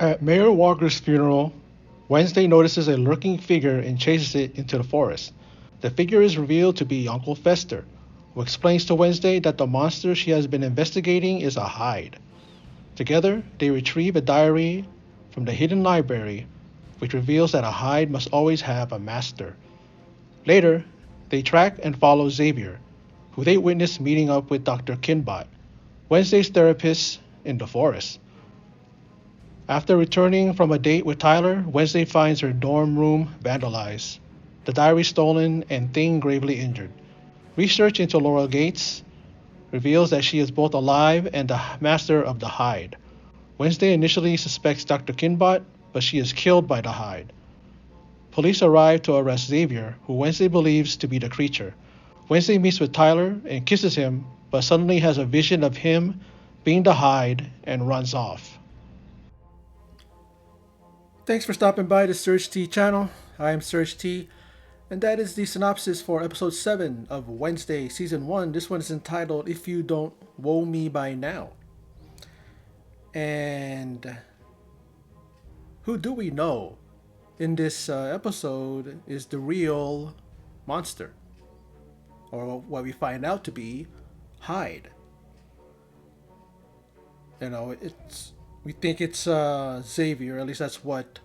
At Mayor Walker's funeral, Wednesday notices a lurking figure and chases it into the forest. The figure is revealed to be Uncle Fester, who explains to Wednesday that the monster she has been investigating is a Hyde. Together, they retrieve a diary from the hidden library, which reveals that a Hyde must always have a master. Later, they track and follow Xavier, who they witness meeting up with Dr. Kinbot, Wednesday's therapist, in the forest. After returning from a date with Tyler, Wednesday finds her dorm room vandalized, the diary stolen, and Thing gravely injured. Research into Laurel Gates reveals that she is both alive and the master of the Hyde. Wednesday initially suspects Dr. Kinbot, but she is killed by the Hyde. Police arrive to arrest Xavier, who Wednesday believes to be the creature. Wednesday meets with Tyler and kisses him, but suddenly has a vision of him being the Hyde and runs off. Thanks for stopping by the Search T channel. I am Search T, and that is the synopsis for episode 7 of Wednesday season 1. This one is entitled If You Don't Woe Me By Now. And who do we know in this episode is the real monster, or what we find out to be Hyde. We think it's Xavier. At least that's what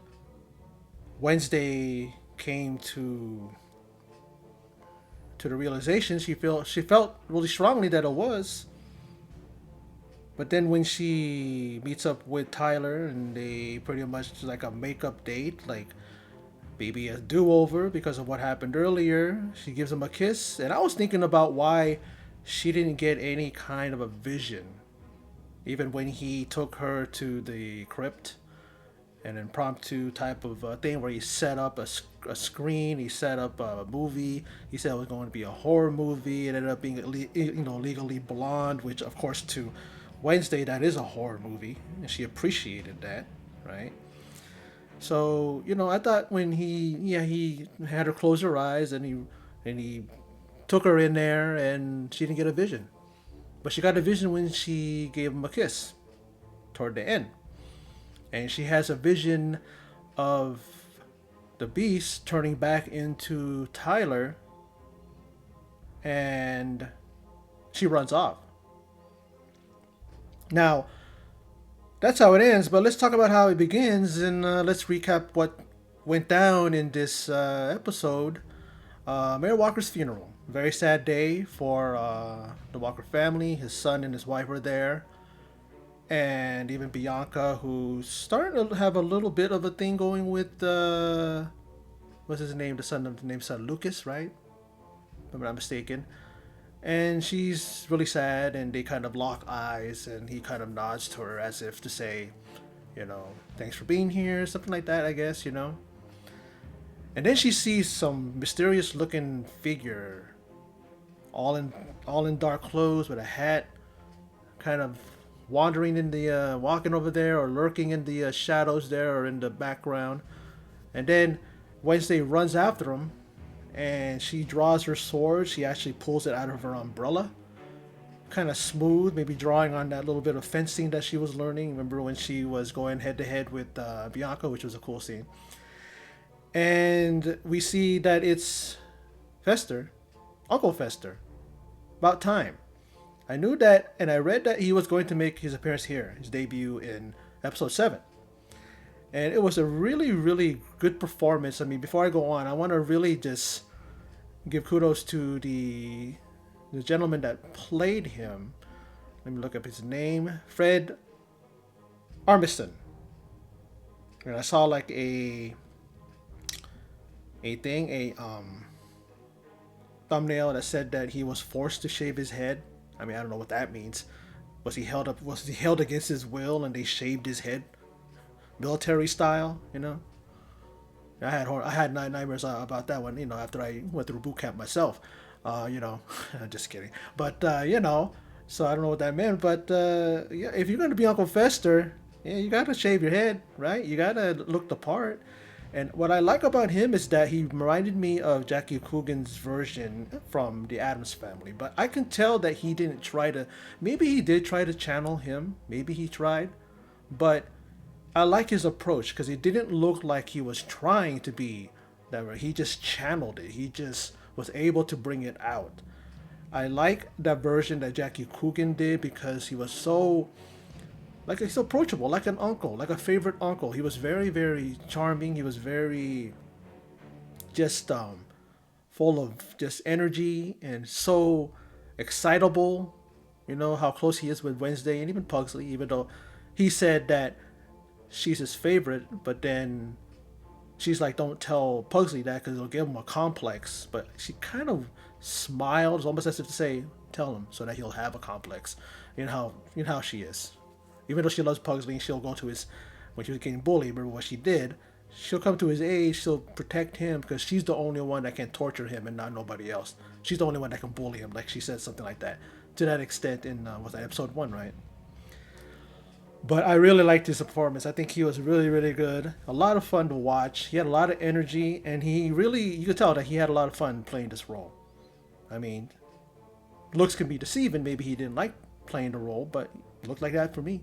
Wednesday came to the realization. She felt really strongly that it was. But then when she meets up with Tyler and they pretty much like a makeup date, like maybe a do-over because of what happened earlier, she gives him a kiss. And I was thinking about why she didn't get any kind of a vision, even when he took her to the crypt, an impromptu type of thing where he set up a screen, he set up a movie. He said it was going to be a horror movie. It ended up being Legally Blonde, which of course to Wednesday that is a horror movie, and she appreciated that, right? So I thought when he had her close her eyes and he took her in there and she didn't get a vision, but she got a vision when she gave him a kiss toward the end. And she has a vision of the beast turning back into Tyler, and she runs off. Now, that's how it ends, but let's talk about how it begins, and let's recap what went down in this episode. Mayor Walker's funeral. Very sad day for the Walker family. His son and his wife were there. And even Bianca, who's starting to have a little bit of a thing going with what's his name? The name's son Lucas, right? If I'm not mistaken. And she's really sad, and they kind of lock eyes, and he kind of nods to her as if to say, thanks for being here, something like that, I guess. And then she sees some mysterious looking figure, all in dark clothes with a hat, kind of wandering in the walking over there or lurking in the shadows there or in the background. And then Wednesday runs after him, and she draws her sword. She actually pulls it out of her umbrella, kind of smooth, maybe drawing on that little bit of fencing that she was learning. Remember when she was going head to head with Bianca, which was a cool scene. And we see that it's Fester, Uncle Fester. About time. I knew that, and I read that he was going to make his appearance here, his debut in episode 7. And it was a really, really good performance. I mean, before I go on, I want to really just give kudos to the gentleman that played him. Let me look up his name. Fred Armisen. And I saw like a thumbnail that said that he was forced to shave his head. I mean, I don't know what that means. Was he held against his will and they shaved his head, military style? I had nightmares about that one. After I went through boot camp myself. Just kidding. But so I don't know what that meant. But yeah, if you're gonna be Uncle Fester, yeah, you gotta shave your head, right? You gotta look the part. And what I like about him is that he reminded me of Jackie Coogan's version from the Addams Family. But I can tell that he didn't try to. Maybe he did try to channel him. Maybe he tried, but I like his approach because it didn't look like he was trying to be that way. He just channeled it. He just was able to bring it out. I like that version that Jackie Coogan did because he was so like he's so approachable, like an uncle, like a favorite uncle. He was very, very charming. He was very just full of just energy and so excitable. You know how close he is with Wednesday and even Pugsley, even though he said that she's his favorite, but then she's like, don't tell Pugsley that because it'll give him a complex. But she kind of smiled, almost as if to say, tell him so that he'll have a complex. You know how she is. Even though she loves Pugsley, she'll go to his when she was getting bullied. Remember what she did? She'll come to his aid. She'll protect him because she's the only one that can torture him and not nobody else. She's the only one that can bully him. Like she said something like that to that extent in was that episode 1, right? But I really liked his performance. I think he was really, really good. A lot of fun to watch. He had a lot of energy, and he really, you could tell that he had a lot of fun playing this role. I mean, looks can be deceiving. Maybe he didn't like playing the role, but it looked like that for me.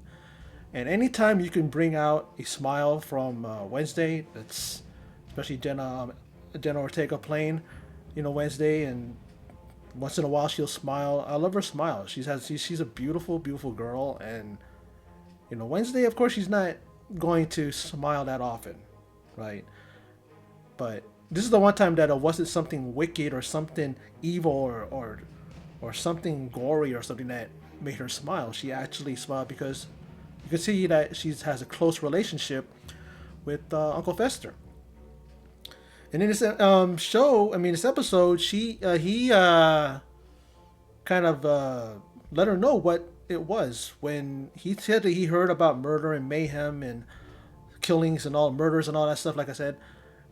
And anytime you can bring out a smile from Wednesday, that's especially Jenna Ortega playing, Wednesday, and once in a while she'll smile. I love her smile. She's a beautiful, beautiful girl, and Wednesday, of course, she's not going to smile that often, right? But this is the one time that it wasn't something wicked or something evil or something gory or something that made her smile. She actually smiled because you can see that she has a close relationship with Uncle Fester. And in this this episode, he kind of let her know what it was when he said that he heard about murder and mayhem and killings and all murders and all that stuff. Like I said,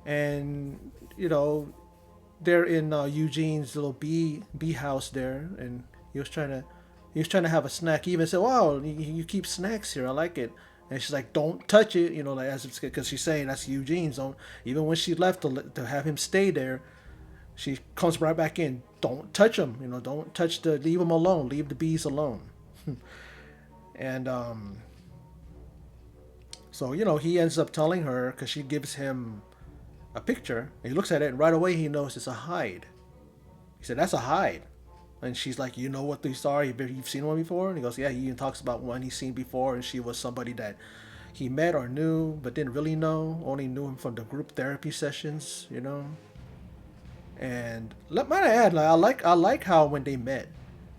and they're in Eugene's little bee house there, and he was trying to have a snack. He even said, "Wow, you keep snacks here. I like it." And she's like, "Don't touch it," like as if because she's saying that's Eugene's own. Even when she left to have him stay there, she comes right back in. Don't touch him. Don't touch leave him alone. Leave the bees alone. And so he ends up telling her because she gives him a picture. And he looks at it, and right away he knows it's a hide. He said, "That's a hide." And she's like, "You know what these are? You've seen one before?" And he goes, "Yeah." He even talks about one he's seen before, and she was somebody that he met or knew, but didn't really know. Only knew him from the group therapy sessions. And might I add, I like how when they met,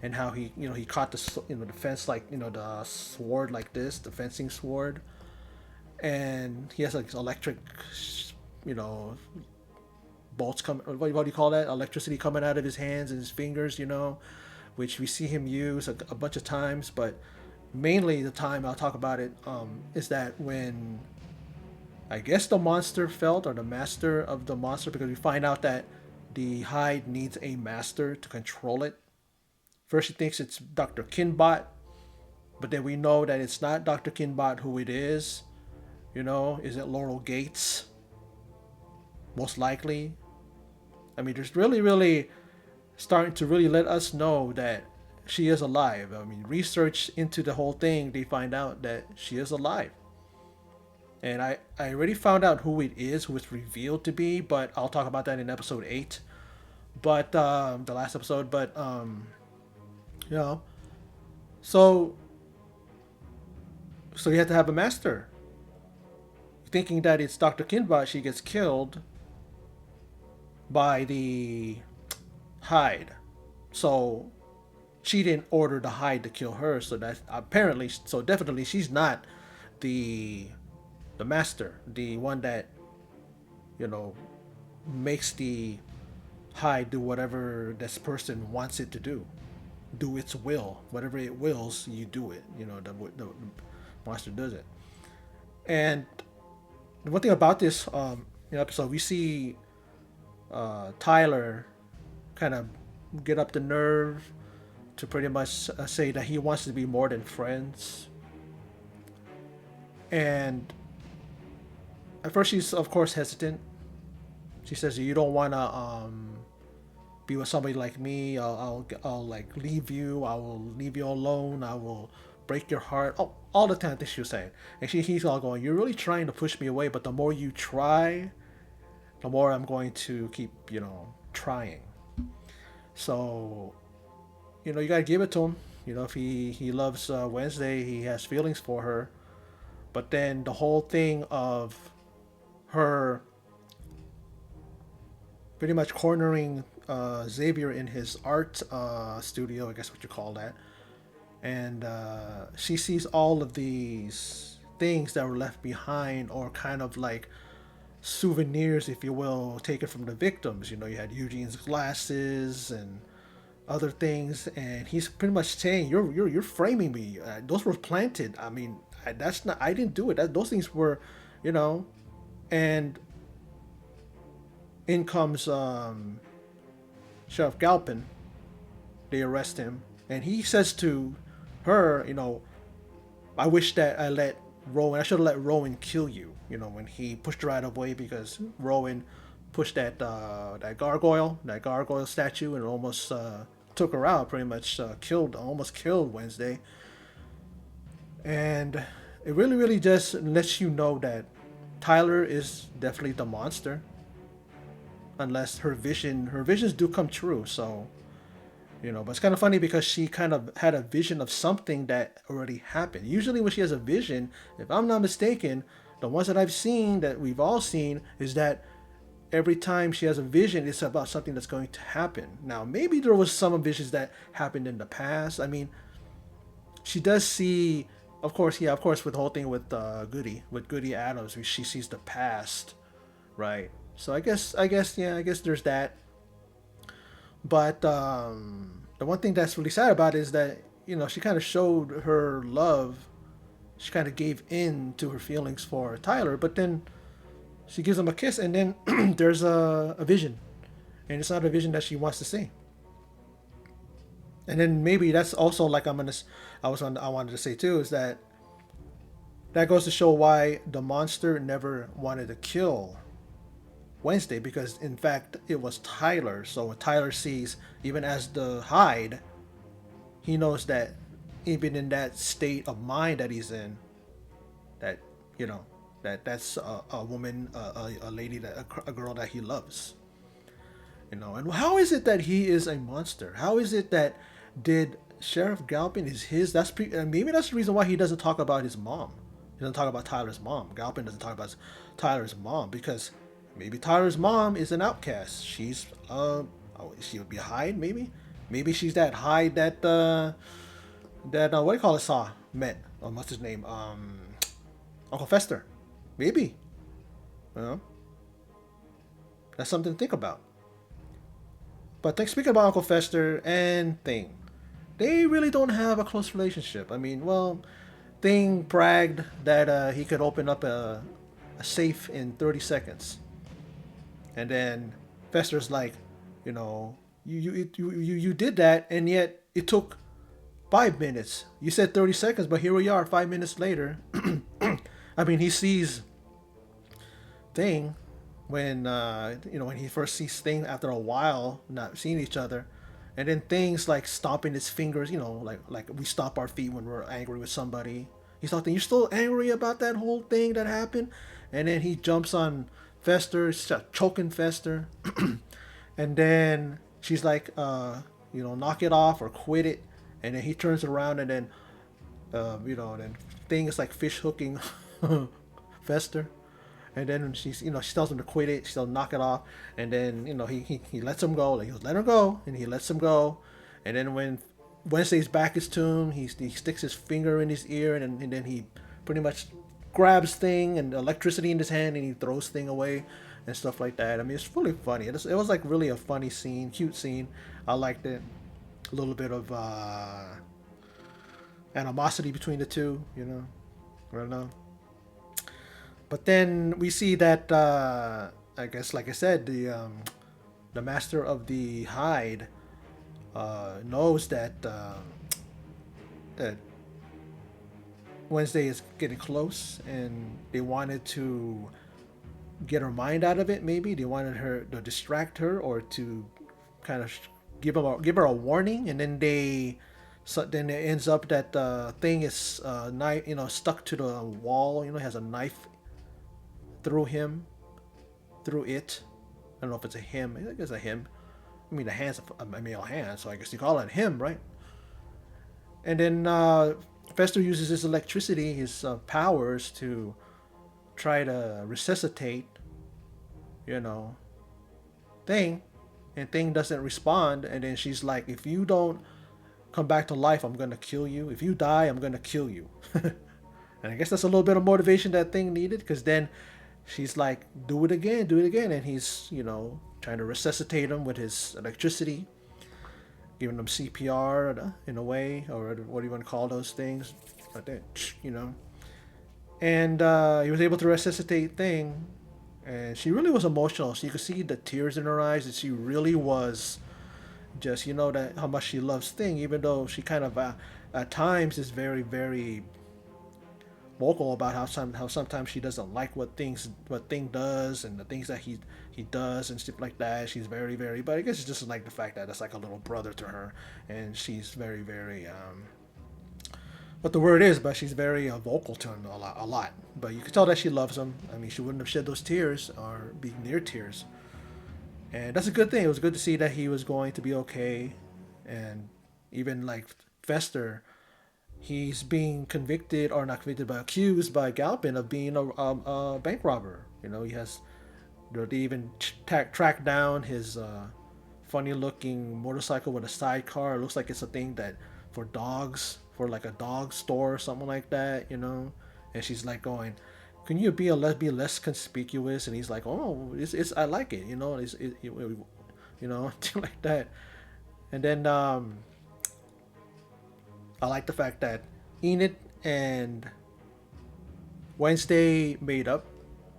and how he caught the fence like the sword like this, the fencing sword, and he has like electric, you know, bolts come. What do you call that? Electricity coming out of his hands and his fingers. Which we see him use a bunch of times, but mainly the time I'll talk about it is that when I guess the monster felt or the master of the monster, because we find out that the hide needs a master to control it. First, he thinks it's Dr. Kinbot, but then we know that it's not Dr. Kinbot who it is. Is it Laurel Gates? Most likely. I mean, there's really, really starting to really let us know that she is alive. I mean, research into the whole thing, they find out that she is alive. And I already found out who it is, who it's revealed to be, but I'll talk about that in episode 8. But, the last episode, but, you know, so, so you have to have a master. Thinking that it's Dr. Kinbot, she gets killed by the Hyde. So she didn't order the Hyde to kill her. So that apparently, so definitely, she's not the master, the one that you know makes the Hyde do whatever this person wants it to do its will. Whatever it wills, you do it. The monster does it. And the one thing about this episode, we see Tyler kind of get up the nerve to pretty much say that he wants to be more than friends. And at first, she's of course hesitant. She says, "You don't want to be with somebody like me. I'll like leave you. I will leave you alone. I will break your heart. Oh, all the time. I think she was saying, and he's all going, "You're really trying to push me away, but the more you try, the more I'm going to keep, trying." So, you gotta give it to him. If he loves Wednesday, he has feelings for her. But then the whole thing of her pretty much cornering Xavier in his art studio, I guess what you call that, and she sees all of these things that were left behind, or kind of like souvenirs, if you will, taken from the victims. You had Eugene's glasses and other things, and he's pretty much saying, "You're framing me. Those were planted. I mean, that's not. I didn't do it. Those things were, you know." And in comes Sheriff Galpin. They arrest him, and he says to her, "I wish that I let Rowan. I should have let Rowan kill you." When he pushed her out of the way because Rowan pushed that gargoyle statue, and almost took her out. Pretty much almost killed Wednesday. And it really, really just lets you know that Tyler is definitely the monster, unless her visions do come true. So, but it's kind of funny because she kind of had a vision of something that already happened. Usually, when she has a vision, if I'm not mistaken, the ones that I've seen, that we've all seen, is that every time she has a vision, it's about something that's going to happen. Now, maybe there was some visions that happened in the past. I mean, she does see, of course, yeah, of course, with the whole thing with Goody Adams, she sees the past, right? So I guess there's that. But the one thing that's really sad about it is that she kind of showed her love. She kind of gave in to her feelings for Tyler, but then she gives him a kiss, and then there's a vision, and it's not a vision that she wants to see. And then maybe that's also like I wanted to say too, is that goes to show why the monster never wanted to kill Wednesday, because in fact it was Tyler. So when Tyler sees, even as the hide, he knows that even in that state of mind that he's in, that you know that's a woman, a lady, a girl that he loves. And how is it that he is a monster? How is it that did Sheriff Galpin is his? Maybe that's the reason why he doesn't talk about his mom. He doesn't talk about Tyler's mom. Galpin doesn't talk about Tyler's mom because maybe Tyler's mom is an outcast. She would be a hide, maybe she's that hide that what do you call it, saw met, what's his name, Uncle Fester, maybe. you know that's something to think about. But speaking about Uncle Fester and Thing, they really don't have a close relationship. I mean, well, Thing bragged that he could open up a safe in 30 seconds. And then Fester's like, you did that, and yet it took 5 minutes. You said 30 seconds, but here we are 5 minutes later. I mean, he sees Thing when he first sees Thing after a while not seeing each other, and then Thing's like stomping his fingers, like we stomp our feet when we're angry with somebody. He's like, "You're still angry about that whole thing that happened?" And then he jumps on Fester, choking Fester, and then she's like, "Knock it off or quit it." And then he turns around, and then, then Thing is like fish hooking Fester. And then she tells him to quit it. She tells him to knock it off. And then, he lets him go. Like, he goes, "Let her go." And he lets him go. And then when Wednesday's back is to him, he sticks his finger in his ear. And then he pretty much grabs Thing and electricity in his hand, and he throws Thing away and stuff like that. I mean, it's really funny. It was like really a funny scene, cute scene. I liked it. A little bit of animosity between the two, I don't know. But then we see that I guess, like I said, the master of the hide knows that Wednesday is getting close, and they wanted to get her mind out of it. Maybe they wanted her to distract her, or to kind of give her a warning, and then they So then it ends up that the thing is knife, stuck to the wall. Has a knife through him, through it. I don't know if it's a him. I think it's a him. I mean, the hand's a male hand, so I guess you call it him, right? And then Fester uses his electricity, his powers to try to resuscitate, you know, Thing, and Thing doesn't respond. And then she's like, "If you don't come back to life, I'm gonna kill you. If you die, I'm gonna kill you." And I guess that's a little bit of motivation that Thing needed, because then she's like, do it again," and he's trying to resuscitate him with his electricity, giving him CPR in a way, or what do you want to call those things, like that. And he was able to resuscitate Thing, and she really was emotional. So you could see the tears in her eyes, and she really was just that how much she loves Thing, even though she kind of at times is very very vocal about how sometimes she doesn't like what Thing does and the things that he does and stuff like that. She's very very, but I guess it's just like the fact that it's like a little brother to her, and she's very very what the word is, but she's very vocal to him a lot. But you can tell that she loves him. I mean, she wouldn't have shed those tears or be near tears, and that's a good thing. It was good to see that he was going to be okay, and even like Fester, he's being convicted, or not convicted, but accused by Galpin of being a bank robber. He has, they even tracked down his funny looking motorcycle with a sidecar. It looks like it's a thing that for dogs, for like a dog store or something like that. And she's like going, "Can you be less conspicuous?" And he's like, "Oh, it's I like it, like that." And then I like the fact that Enid and Wednesday made up.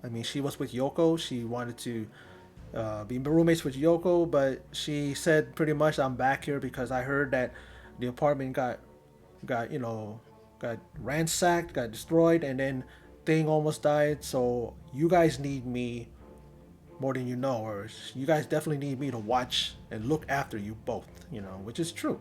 I mean, she was with Yoko. She wanted to be roommates with Yoko, but she said pretty much, "I'm back here because I heard that the apartment got got ransacked, got destroyed, and then Thing almost died. So you guys need me more than you know, or you guys definitely need me to watch and look after you both." Which is true.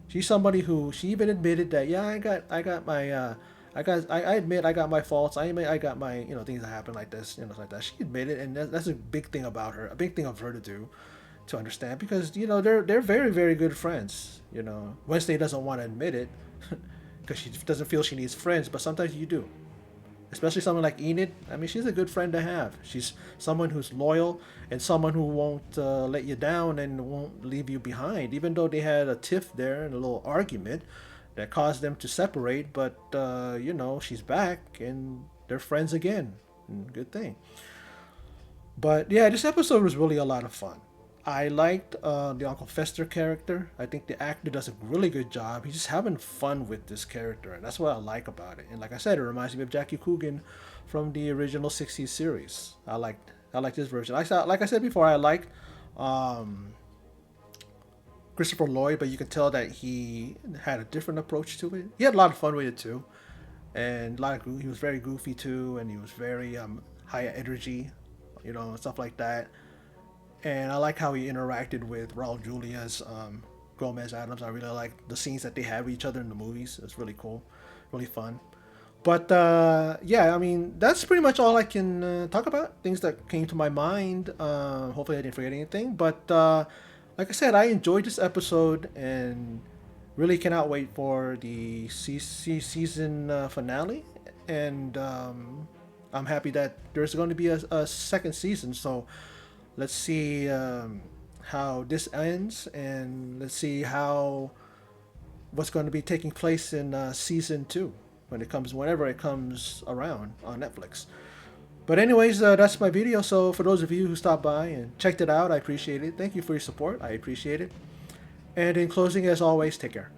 She's somebody who she even admitted that, yeah, I got my I admit I got my faults. I admit I got my things that happen like this, like that. She admitted, and that's a big thing about her, a big thing of her to do, to understand, because they're very very good friends. Wednesday doesn't want to admit it because she doesn't feel she needs friends, but sometimes you do. Especially someone like Enid. I mean, she's a good friend to have. She's someone who's loyal and someone who won't let you down and won't leave you behind. Even though they had a tiff there and a little argument that caused them to separate, but she's back and they're friends again. Good thing. But yeah, this episode was really a lot of fun. I liked the Uncle Fester character. I think the actor does a really good job. He's just having fun with this character, and that's what I like about it. And like I said, it reminds me of Jackie Coogan from the original '60s series. I like this version. Like I said before, I liked um, Christopher Lloyd, but you can tell that he had a different approach to it. He had a lot of fun with it too, and he was very goofy too, and he was very high energy, stuff like that. And I like how he interacted with Raul Julia's Gomez Adams. I really like the scenes that they have with each other in the movies. It's really cool, really fun. But yeah, I mean, that's pretty much all I can talk about. Things that came to my mind. Hopefully, I didn't forget anything. But like I said, I enjoyed this episode and really cannot wait for the season finale. And I'm happy that there's going to be a second season. So let's see how this ends, and let's see how what's going to be taking place in season two whenever it comes around on Netflix. But anyways, that's my video. So for those of you who stopped by and checked it out, I appreciate it. Thank you for your support. I appreciate it. And in closing, as always, take care.